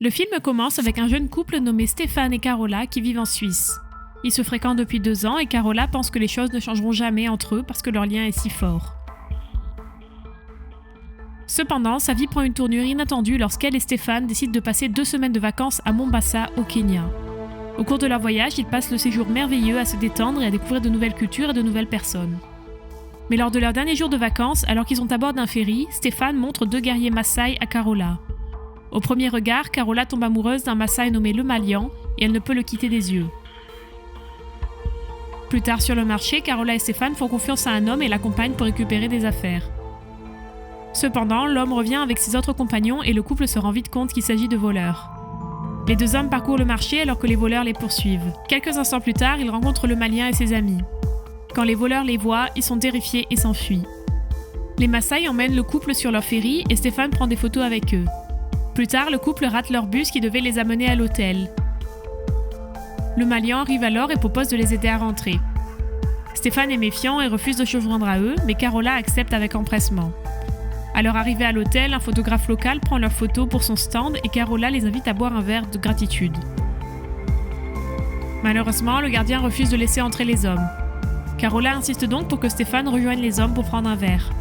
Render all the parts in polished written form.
Le film commence avec un jeune couple nommé Stéphane et Carola qui vivent en Suisse. Ils se fréquentent depuis 2 ans et Carola pense que les choses ne changeront jamais entre eux parce que leur lien est si fort. Cependant, sa vie prend une tournure inattendue lorsqu'elle et Stéphane décident de passer 2 semaines de vacances à Mombasa, au Kenya. Au cours de leur voyage, ils passent le séjour merveilleux à se détendre et à découvrir de nouvelles cultures et de nouvelles personnes. Mais lors de leur dernier jour de vacances, alors qu'ils sont à bord d'un ferry, Stéphane montre 2 guerriers Maasai à Carola. Au premier regard, Carola tombe amoureuse d'un Maasai nommé le Malian et elle ne peut le quitter des yeux. Plus tard sur le marché, Carola et Stéphane font confiance à un homme et l'accompagnent pour récupérer des affaires. Cependant, l'homme revient avec ses autres compagnons et le couple se rend vite compte qu'il s'agit de voleurs. Les 2 hommes parcourent le marché alors que les voleurs les poursuivent. Quelques instants plus tard, ils rencontrent le Malien et ses amis. Quand les voleurs les voient, ils sont terrifiés et s'enfuient. Les Maasai emmènent le couple sur leur ferry et Stéphane prend des photos avec eux. Plus tard, le couple rate leur bus qui devait les amener à l'hôtel. Le Malien arrive alors et propose de les aider à rentrer. Stéphane est méfiant et refuse de se joindre à eux, mais Carola accepte avec empressement. À leur arrivée à l'hôtel, un photographe local prend leurs photos pour son stand et Carola les invite à boire un verre de gratitude. Malheureusement, le gardien refuse de laisser entrer les hommes. Carola insiste donc pour que Stéphane rejoigne les hommes pour prendre un verre.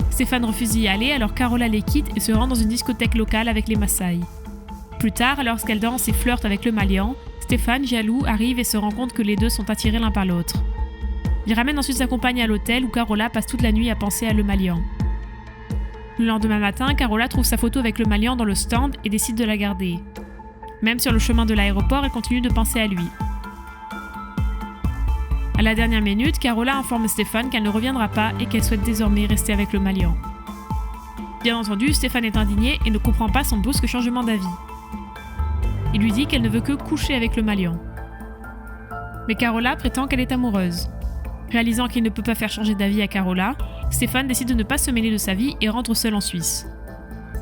Stéphane refuse d'y aller, alors Carola les quitte et se rend dans une discothèque locale avec les Maasai. Plus tard, lorsqu'elle danse et flirte avec le Malian, Stéphane, jaloux, arrive et se rend compte que les deux sont attirés l'un par l'autre. Il ramène ensuite sa compagne à l'hôtel où Carola passe toute la nuit à penser à le Malian. Le lendemain matin, Carola trouve sa photo avec le Malian dans le stand et décide de la garder. Même sur le chemin de l'aéroport, elle continue de penser à lui. À la dernière minute, Carola informe Stéphane qu'elle ne reviendra pas et qu'elle souhaite désormais rester avec le Malian. Bien entendu, Stéphane est indigné et ne comprend pas son brusque changement d'avis. Il lui dit qu'elle ne veut que coucher avec le Malian. Mais Carola prétend qu'elle est amoureuse. Réalisant qu'il ne peut pas faire changer d'avis à Carola, Stéphane décide de ne pas se mêler de sa vie et rentre seul en Suisse.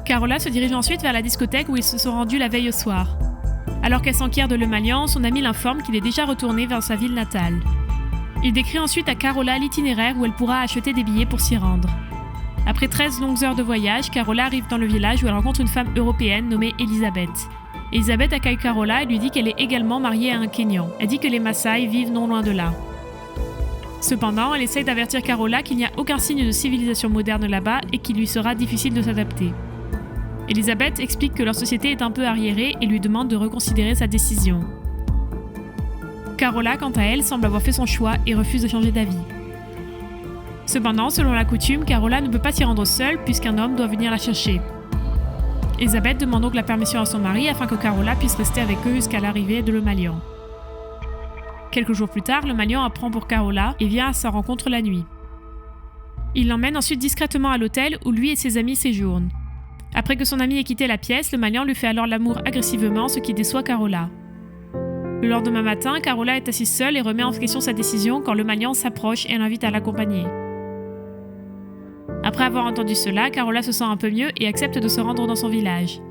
Carola se dirige ensuite vers la discothèque où ils se sont rendus la veille au soir. Alors qu'elle s'enquiert de le Malian, son ami l'informe qu'il est déjà retourné vers sa ville natale. Il décrit ensuite à Carola l'itinéraire où elle pourra acheter des billets pour s'y rendre. Après 13 longues heures de voyage, Carola arrive dans le village où elle rencontre une femme européenne nommée Elisabeth. Elisabeth accueille Carola et lui dit qu'elle est également mariée à un Kenyan. Elle dit que les Maasai vivent non loin de là. Cependant, elle essaye d'avertir Carola qu'il n'y a aucun signe de civilisation moderne là-bas et qu'il lui sera difficile de s'adapter. Elisabeth explique que leur société est un peu arriérée et lui demande de reconsidérer sa décision. Carola, quant à elle, semble avoir fait son choix et refuse de changer d'avis. Cependant, selon la coutume, Carola ne peut pas s'y rendre seule puisqu'un homme doit venir la chercher. Elisabeth demande donc la permission à son mari afin que Carola puisse rester avec eux jusqu'à l'arrivée de le Malian. Quelques jours plus tard, le Malian apprend pour Carola et vient à sa rencontre la nuit. Il l'emmène ensuite discrètement à l'hôtel où lui et ses amis séjournent. Après que son ami ait quitté la pièce, le Malian lui fait alors l'amour agressivement, ce qui déçoit Carola. Le lendemain matin, Carola est assise seule et remet en question sa décision quand le Malian s'approche et l'invite à l'accompagner. Après avoir entendu cela, Carola se sent un peu mieux et accepte de se rendre dans son village.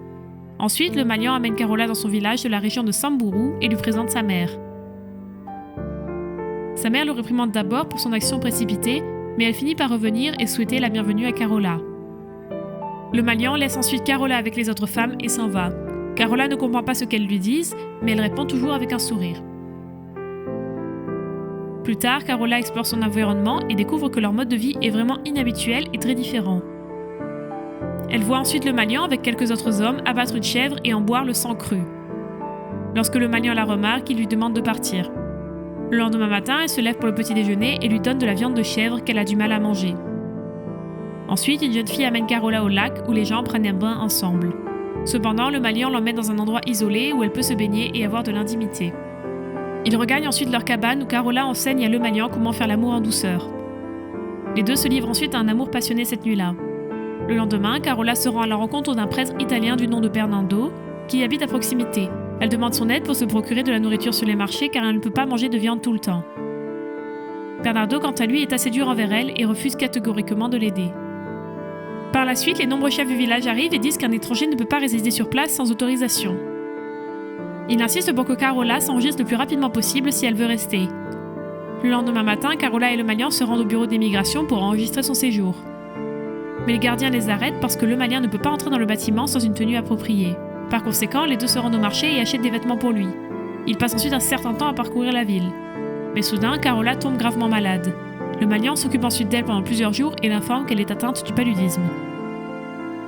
Ensuite, le Malian amène Carola dans son village de la région de Samburu et lui présente sa mère. Sa mère le réprimande d'abord pour son action précipitée, mais elle finit par revenir et souhaiter la bienvenue à Carola. Le Malian laisse ensuite Carola avec les autres femmes et s'en va. Carola ne comprend pas ce qu'elles lui disent, mais elle répond toujours avec un sourire. Plus tard, Carola explore son environnement et découvre que leur mode de vie est vraiment inhabituel et très différent. Elle voit ensuite le Malian avec quelques autres hommes abattre une chèvre et en boire le sang cru. Lorsque le Malian la remarque, il lui demande de partir. Le lendemain matin, elle se lève pour le petit déjeuner et lui donne de la viande de chèvre qu'elle a du mal à manger. Ensuite, une jeune fille amène Carola au lac où les gens prennent un bain ensemble. Cependant, le Malian l'emmène dans un endroit isolé où elle peut se baigner et avoir de l'intimité. Ils regagnent ensuite leur cabane où Carola enseigne à le Malian comment faire l'amour en douceur. Les deux se livrent ensuite à un amour passionné cette nuit-là. Le lendemain, Carola se rend à la rencontre d'un prêtre italien du nom de Bernardo qui habite à proximité. Elle demande son aide pour se procurer de la nourriture sur les marchés car elle ne peut pas manger de viande tout le temps. Bernardo, quant à lui, est assez dur envers elle et refuse catégoriquement de l'aider. Par la suite, les nombreux chefs du village arrivent et disent qu'un étranger ne peut pas résider sur place sans autorisation. Ils insistent pour que Carola s'enregistre le plus rapidement possible si elle veut rester. Le lendemain matin, Carola et le Malian se rendent au bureau d'immigration pour enregistrer son séjour. Mais les gardiens les arrêtent parce que le Malien ne peut pas entrer dans le bâtiment sans une tenue appropriée. Par conséquent, les deux se rendent au marché et achètent des vêtements pour lui. Ils passent ensuite un certain temps à parcourir la ville. Mais soudain, Carola tombe gravement malade. Le Malian s'occupe ensuite d'elle pendant plusieurs jours et l'informe qu'elle est atteinte du paludisme.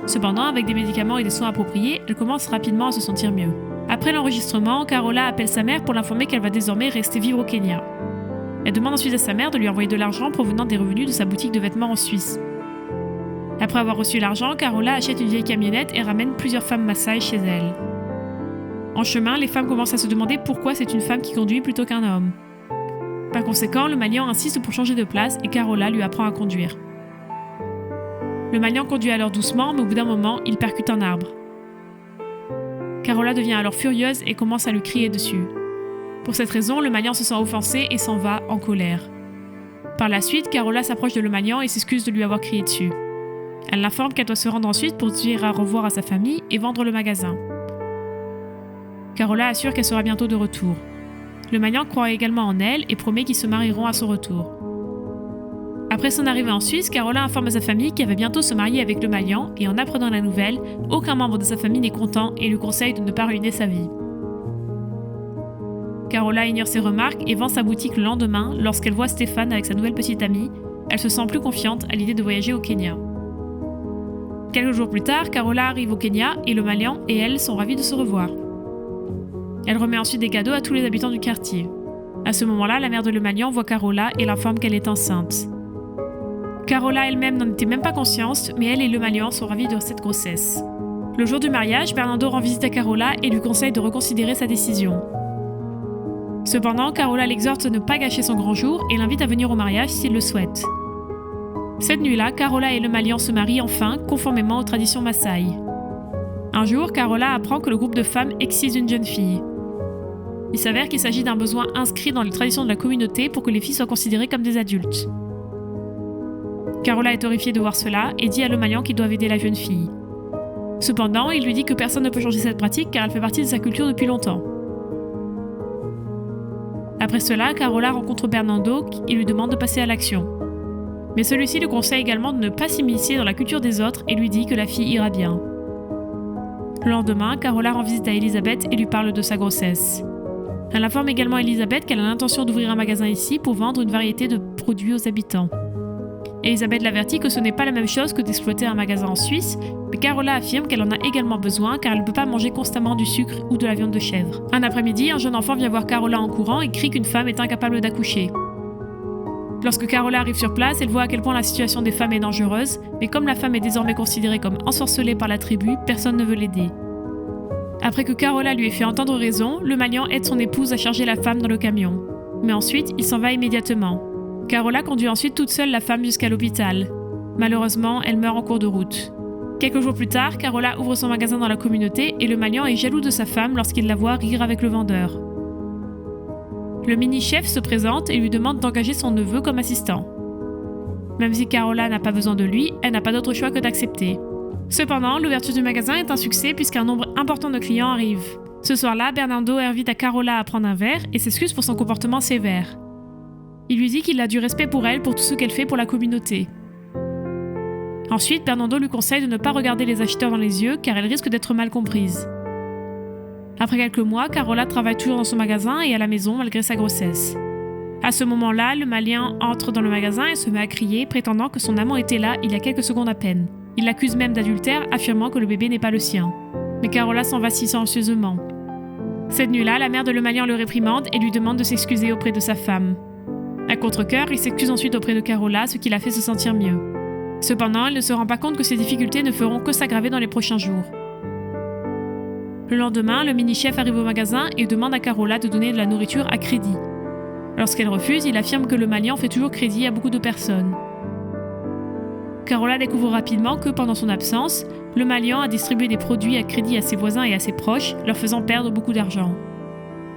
Cependant, avec des médicaments et des soins appropriés, elle commence rapidement à se sentir mieux. Après l'enregistrement, Carola appelle sa mère pour l'informer qu'elle va désormais rester vivre au Kenya. Elle demande ensuite à sa mère de lui envoyer de l'argent provenant des revenus de sa boutique de vêtements en Suisse. Après avoir reçu l'argent, Carola achète une vieille camionnette et ramène plusieurs femmes Maasai chez elle. En chemin, les femmes commencent à se demander pourquoi c'est une femme qui conduit plutôt qu'un homme. Par conséquent, le Malian insiste pour changer de place et Carola lui apprend à conduire. Le Malian conduit alors doucement, mais au bout d'un moment, il percute un arbre. Carola devient alors furieuse et commence à lui crier dessus. Pour cette raison, le Malian se sent offensé et s'en va en colère. Par la suite, Carola s'approche de le Malian et s'excuse de lui avoir crié dessus. Elle l'informe qu'elle doit se rendre ensuite pour dire au revoir à sa famille et vendre le magasin. Carola assure qu'elle sera bientôt de retour. Le Malian croit également en elle et promet qu'ils se marieront à son retour. Après son arrivée en Suisse, Carola informe à sa famille qu'elle va bientôt se marier avec le Malian et en apprenant la nouvelle, aucun membre de sa famille n'est content et lui conseille de ne pas ruiner sa vie. Carola ignore ses remarques et vend sa boutique le lendemain lorsqu'elle voit Stéphane avec sa nouvelle petite amie. Elle se sent plus confiante à l'idée de voyager au Kenya. Quelques jours plus tard, Carola arrive au Kenya et le Malian et elle sont ravis de se revoir. Elle remet ensuite des cadeaux à tous les habitants du quartier. À ce moment-là, la mère de le Malian voit Carola et l'informe qu'elle est enceinte. Carola elle-même n'en était même pas consciente, mais elle et le Malian sont ravis de cette grossesse. Le jour du mariage, Bernardo rend visite à Carola et lui conseille de reconsidérer sa décision. Cependant, Carola l'exhorte à ne pas gâcher son grand jour et l'invite à venir au mariage s'il le souhaite. Cette nuit-là, Carola et le Malian se marient enfin, conformément aux traditions Maasai. Un jour, Carola apprend que le groupe de femmes excise une jeune fille. Il s'avère qu'il s'agit d'un besoin inscrit dans les traditions de la communauté pour que les filles soient considérées comme des adultes. Carola est horrifiée de voir cela et dit à le Malian qu'ils doivent aider la jeune fille. Cependant, il lui dit que personne ne peut changer cette pratique car elle fait partie de sa culture depuis longtemps. Après cela, Carola rencontre Bernardo et lui demande de passer à l'action. Mais celui-ci lui conseille également de ne pas s'immiscer dans la culture des autres et lui dit que la fille ira bien. Le lendemain, Carola rend visite à Elisabeth et lui parle de sa grossesse. Elle informe également Elisabeth qu'elle a l'intention d'ouvrir un magasin ici pour vendre une variété de produits aux habitants. Elisabeth l'avertit que ce n'est pas la même chose que d'exploiter un magasin en Suisse, mais Carola affirme qu'elle en a également besoin car elle ne peut pas manger constamment du sucre ou de la viande de chèvre. Un après-midi, un jeune enfant vient voir Carola en courant et crie qu'une femme est incapable d'accoucher. Lorsque Carola arrive sur place, elle voit à quel point la situation des femmes est dangereuse, mais comme la femme est désormais considérée comme ensorcelée par la tribu, personne ne veut l'aider. Après que Carola lui ait fait entendre raison, le Malian aide son épouse à charger la femme dans le camion. Mais ensuite, il s'en va immédiatement. Carola conduit ensuite toute seule la femme jusqu'à l'hôpital. Malheureusement, elle meurt en cours de route. Quelques jours plus tard, Carola ouvre son magasin dans la communauté et le Malian est jaloux de sa femme lorsqu'il la voit rire avec le vendeur. Le mini-chef se présente et lui demande d'engager son neveu comme assistant. Même si Carola n'a pas besoin de lui, elle n'a pas d'autre choix que d'accepter. Cependant, l'ouverture du magasin est un succès puisqu'un nombre important de clients arrivent. Ce soir-là, Bernardo invite à Carola à prendre un verre et s'excuse pour son comportement sévère. Il lui dit qu'il a du respect pour elle pour tout ce qu'elle fait pour la communauté. Ensuite, Bernardo lui conseille de ne pas regarder les acheteurs dans les yeux car elle risque d'être mal comprise. Après quelques mois, Carola travaille toujours dans son magasin et à la maison malgré sa grossesse. À ce moment-là, le Malien entre dans le magasin et se met à crier, prétendant que son amant était là il y a quelques secondes à peine. Il l'accuse même d'adultère, affirmant que le bébé n'est pas le sien. Mais Carola s'en va silencieusement. Cette nuit-là, la mère de le Malien le réprimande et lui demande de s'excuser auprès de sa femme. À contre-cœur, il s'excuse ensuite auprès de Carola, ce qui la fait se sentir mieux. Cependant, elle ne se rend pas compte que ces difficultés ne feront que s'aggraver dans les prochains jours. Le lendemain, le mini-chef arrive au magasin et demande à Carola de donner de la nourriture à crédit. Lorsqu'elle refuse, il affirme que le Malian fait toujours crédit à beaucoup de personnes. Carola découvre rapidement que, pendant son absence, le Malian a distribué des produits à crédit à ses voisins et à ses proches, leur faisant perdre beaucoup d'argent.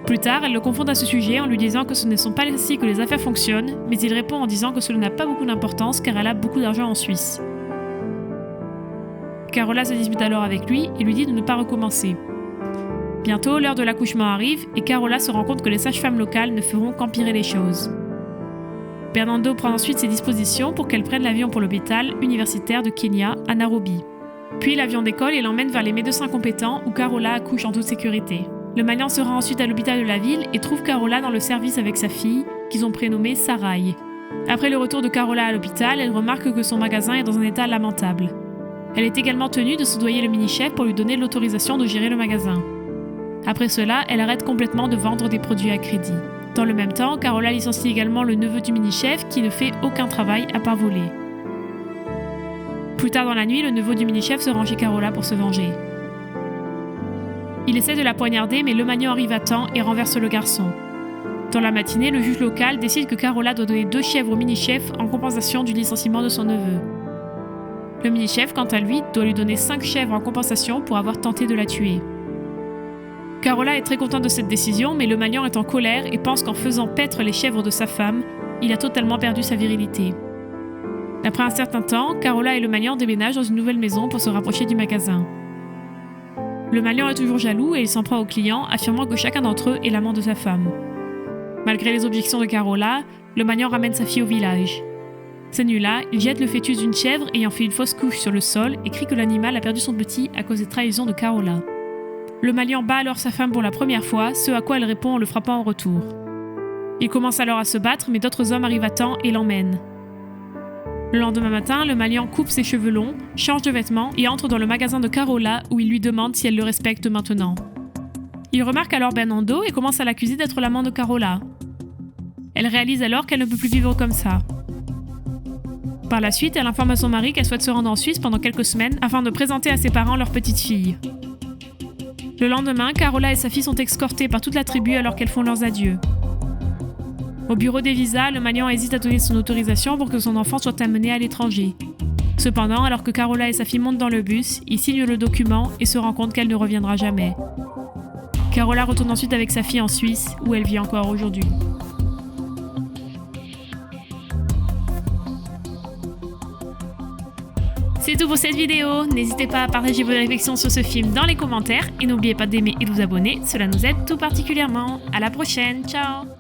Plus tard, elle le confronte à ce sujet en lui disant que ce ne sont pas ainsi que les affaires fonctionnent, mais il répond en disant que cela n'a pas beaucoup d'importance car elle a beaucoup d'argent en Suisse. Carola se dispute alors avec lui et lui dit de ne pas recommencer. Bientôt, l'heure de l'accouchement arrive et Carola se rend compte que les sages-femmes locales ne feront qu'empirer les choses. Bernardo prend ensuite ses dispositions pour qu'elle prenne l'avion pour l'hôpital universitaire de Kenya à Nairobi. Puis l'avion décolle et l'emmène vers les médecins compétents où Carola accouche en toute sécurité. Le maniant se rend ensuite à l'hôpital de la ville et trouve Carola dans le service avec sa fille, qu'ils ont prénommée Sarai. Après le retour de Carola à l'hôpital, elle remarque que son magasin est dans un état lamentable. Elle est également tenue de soudoyer le mini-chef pour lui donner l'autorisation de gérer le magasin. Après cela, elle arrête complètement de vendre des produits à crédit. Dans le même temps, Carola licencie également le neveu du mini-chef qui ne fait aucun travail à part voler. Plus tard dans la nuit, le neveu du mini-chef se rend chez Carola pour se venger. Il essaie de la poignarder, mais le maniant arrive à temps et renverse le garçon. Dans la matinée, le juge local décide que Carola doit donner 2 chèvres au mini-chef en compensation du licenciement de son neveu. Le mini-chef, quant à lui, doit lui donner 5 chèvres en compensation pour avoir tenté de la tuer. Carola est très contente de cette décision, mais le maniant est en colère et pense qu'en faisant paître les chèvres de sa femme, il a totalement perdu sa virilité. Après un certain temps, Carola et le maniant déménagent dans une nouvelle maison pour se rapprocher du magasin. Le maniant est toujours jaloux et il s'en prend aux clients, affirmant que chacun d'entre eux est l'amant de sa femme. Malgré les objections de Carola, le maniant ramène sa fille au village. Cette nuit-là, il jette le fœtus d'une chèvre ayant fait une fausse couche sur le sol et crie que l'animal a perdu son petit à cause des trahisons de Carola. Le maniant bat alors sa femme pour la première fois, ce à quoi elle répond en le frappant en retour. Il commence alors à se battre, mais d'autres hommes arrivent à temps et l'emmènent. Le lendemain matin, le maniant coupe ses cheveux longs, change de vêtements et entre dans le magasin de Carola où il lui demande si elle le respecte maintenant. Il remarque alors Bernardo et commence à l'accuser d'être l'amant de Carola. Elle réalise alors qu'elle ne peut plus vivre comme ça. Par la suite, elle informe à son mari qu'elle souhaite se rendre en Suisse pendant quelques semaines afin de présenter à ses parents leur petite fille. Le lendemain, Carola et sa fille sont escortées par toute la tribu alors qu'elles font leurs adieux. Au bureau des visas, le maniant hésite à donner son autorisation pour que son enfant soit amené à l'étranger. Cependant, alors que Carola et sa fille montent dans le bus, il signe le document et se rend compte qu'elle ne reviendra jamais. Carola retourne ensuite avec sa fille en Suisse, où elle vit encore aujourd'hui. C'est tout pour cette vidéo, n'hésitez pas à partager vos réflexions sur ce film dans les commentaires et n'oubliez pas d'aimer et de vous abonner, cela nous aide tout particulièrement. À la prochaine, ciao!